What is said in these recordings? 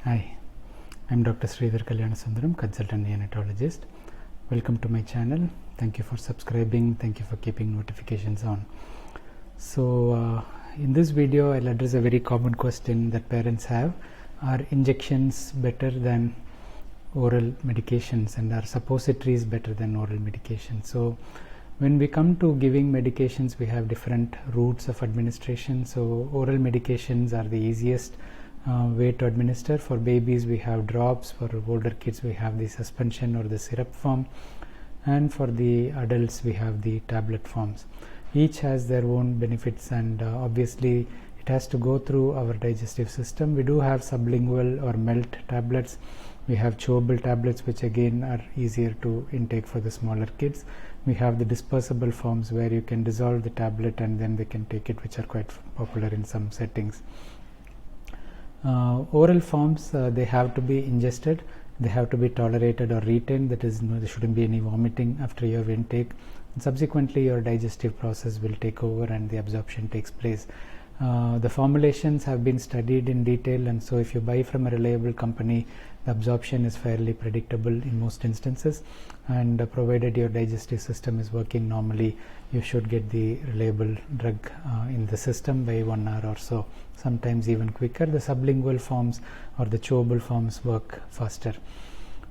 Hi, I'm Dr. Sridhar Kalyansundaram, consultant neonatologist. Welcome to my channel. Thank you for subscribing. Thank you for keeping notifications on. So, in this video, I'll address a very common question that parents have. Are injections better than oral medications, and are suppositories better than oral medications? So, when we come to giving medications, we have different routes of administration. So, oral medications are the easiest way to administer. For babies we have drops, for older kids we have the suspension or the syrup form, and for the adults we have the tablet forms. Each has their own benefits, and obviously it has to go through our digestive system. We do have sublingual or melt tablets. We have chewable tablets, which again are easier to intake for the smaller kids. We have the dispersible forms where you can dissolve the tablet and then they can take it, which are quite popular in some settings. Oral forms, they have to be ingested, they have to be tolerated or retained, that is, there shouldn't be any vomiting after your intake, and subsequently your digestive process will take over and the absorption takes place. The formulations have been studied in detail, and so if you buy from a reliable company, the absorption is fairly predictable in most instances, and provided your digestive system is working normally, you should get the reliable drug in the system by 1 hour or so, sometimes even quicker. The sublingual forms or the chewable forms work faster.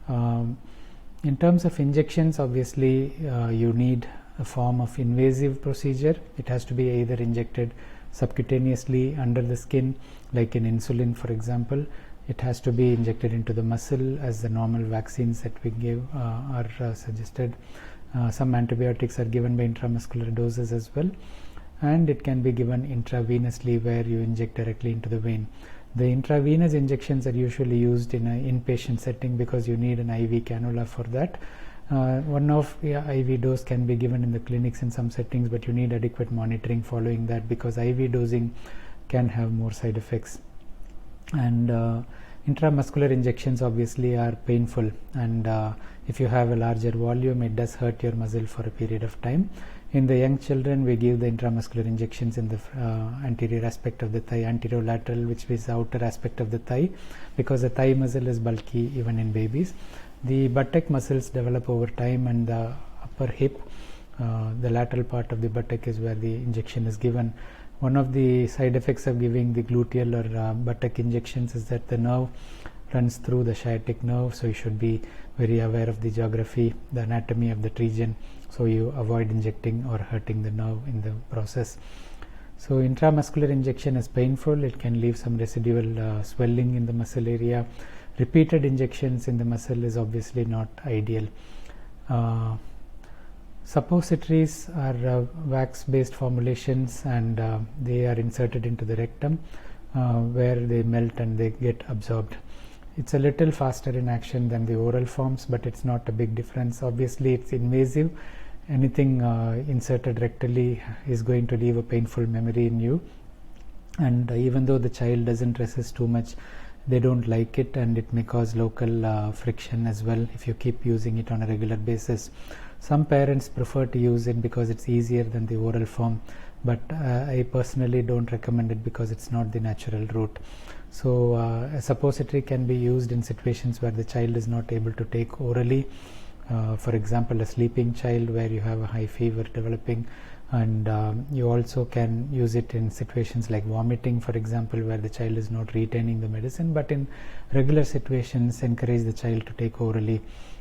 In terms of injections, obviously you need a form of invasive procedure. It has to be either injected subcutaneously under the skin, like in insulin for example. It has to be injected into the muscle, as the normal vaccines that we give are suggested. Some antibiotics are given by intramuscular doses as well, and it can be given intravenously where you inject directly into the vein. The intravenous injections are usually used in an inpatient setting because you need an IV cannula for that. One of IV dose can be given in the clinics in some settings, but you need adequate monitoring following that because IV dosing can have more side effects. And intramuscular injections obviously are painful, and if you have a larger volume, it does hurt your muscle for a period of time. In the young children, we give the intramuscular injections in the anterior aspect of the thigh, anterolateral, which is the outer aspect of the thigh, because the thigh muscle is bulky even in babies. The buttock muscles develop over time, and the upper hip, the lateral part of the buttock, is where the injection is given. One of the side effects of giving the gluteal or buttock injections is that the nerve runs through the sciatic nerve, so you should be very aware of the geography, the anatomy of that region, so you avoid injecting or hurting the nerve in the process. So intramuscular injection is painful. It can leave some residual swelling in the muscle area. Repeated injections in the muscle is obviously not ideal. Suppositories are wax-based formulations, and they are inserted into the rectum where they melt and they get absorbed. It's a little faster in action than the oral forms, but it's not a big difference. Obviously, it's invasive. Anything inserted rectally is going to leave a painful memory in you, and even though the child doesn't resist too much, they don't like it, and it may cause local friction as well if you keep using it on a regular basis. Some parents prefer to use it because it's easier than the oral form, but I personally don't recommend it because it's not the natural route. So a suppository can be used in situations where the child is not able to take orally. For example, a sleeping child where you have a high fever developing, and you also can use it in situations like vomiting, for example, where the child is not retaining the medicine, but in regular situations encourage the child to take orally.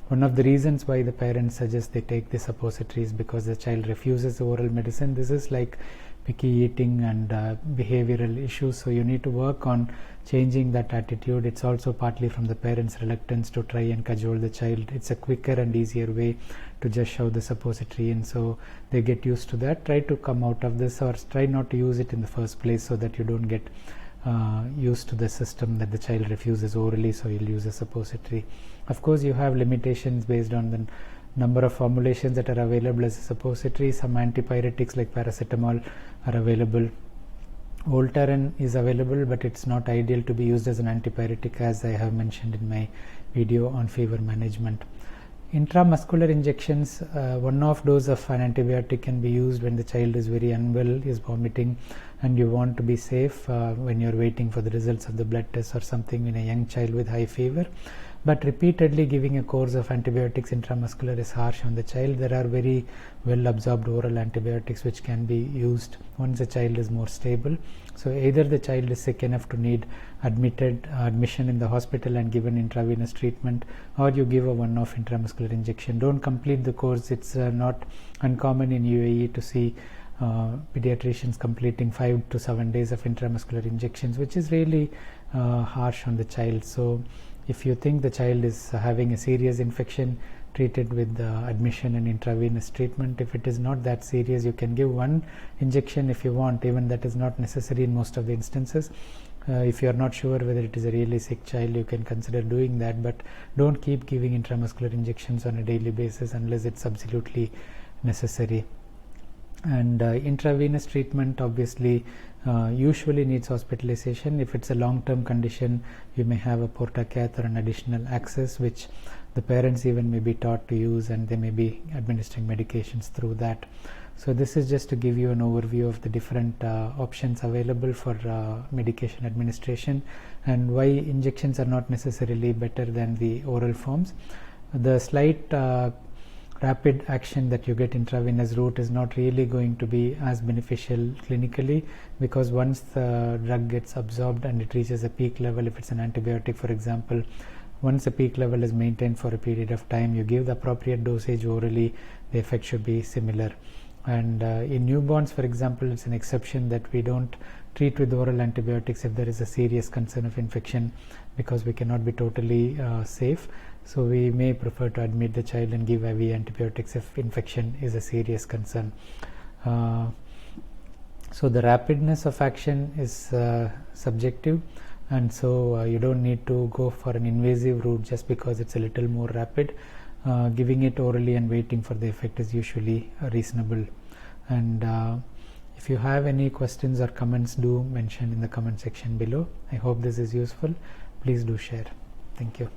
One of the reasons why the parents suggest they take the suppository is because the child refuses the oral medicine. This is like picky eating and behavioral issues, so you need to work on changing that attitude. It's also partly from the parents' reluctance to try and cajole the child. It's a quicker and easier way to just shove the suppository in, so they get used to that. Try to come out of this, or try not to use it in the first place, so that you don't get used to the system that the child refuses orally, so you'll use a suppository. Of course, you have limitations based on the number of formulations that are available as a suppository. Some antipyretics like paracetamol are available. Voltaren is available, but it's not ideal to be used as an antipyretic, as I have mentioned in my video on fever management. Intramuscular injections, one-off dose of an antibiotic can be used when the child is very unwell, is vomiting, and you want to be safe when you're waiting for the results of the blood test or something in a young child with high fever. But repeatedly giving a course of antibiotics intramuscular is harsh on the child. There are very well absorbed oral antibiotics which can be used once the child is more stable. So either the child is sick enough to need admission in the hospital and given intravenous treatment, or you give a one-off intramuscular injection. Don't complete the course. It's not uncommon in UAE to see pediatricians completing 5 to 7 days of intramuscular injections, which is really harsh on the child. So if you think the child is having a serious infection, treat it with admission and intravenous treatment. If it is not that serious, you can give one injection if you want. Even that is not necessary in most of the instances. If you are not sure whether it is a really sick child, you can consider doing that, but don't keep giving intramuscular injections on a daily basis unless it's absolutely necessary. And intravenous treatment obviously usually needs hospitalization. If it's a long-term condition, you may have a portacath or an additional access, which the parents even may be taught to use, and they may be administering medications through that. So this is just to give you an overview of the different options available for medication administration and why injections are not necessarily better than the oral forms. The slight rapid action that you get intravenous route is not really going to be as beneficial clinically, because once the drug gets absorbed and it reaches a peak level, if it's an antibiotic for example, once the peak level is maintained for a period of time, you give the appropriate dosage orally, the effect should be similar. And in newborns, for example, it's an exception that we don't treat with oral antibiotics if there is a serious concern of infection, because we cannot be totally safe. So we may prefer to admit the child and give IV antibiotics if infection is a serious concern. So the rapidness of action is subjective, and so you don't need to go for an invasive route just because it's a little more rapid. Giving it orally and waiting for the effect is usually reasonable. And if you have any questions or comments, do mention in the comment section below. I hope this is useful. Please do share. Thank you.